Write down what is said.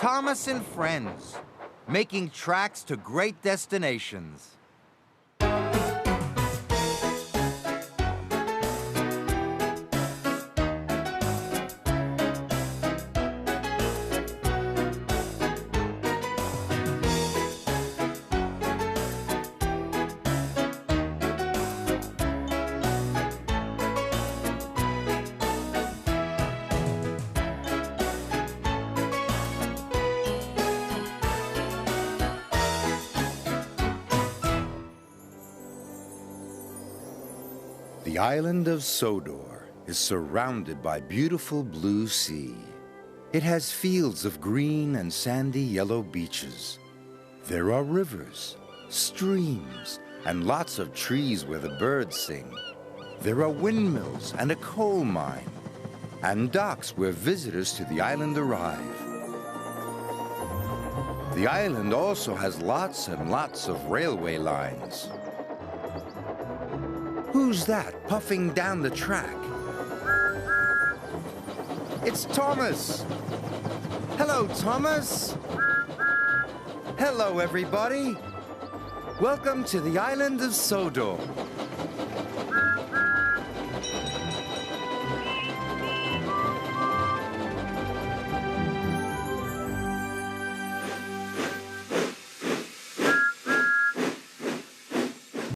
Thomas and friends, making tracks to great destinations. The island of Sodor is surrounded by beautiful blue sea. It has fields of green and sandy yellow beaches. There are rivers, streams, and lots of trees where the birds sing. There are windmills and a coal mine, and docks where visitors to the island arrive. The island also has lots and lots of railway lines. Who's that puffing down the track? It's Thomas! Hello, Thomas! Hello, everybody! Welcome to the island of Sodor.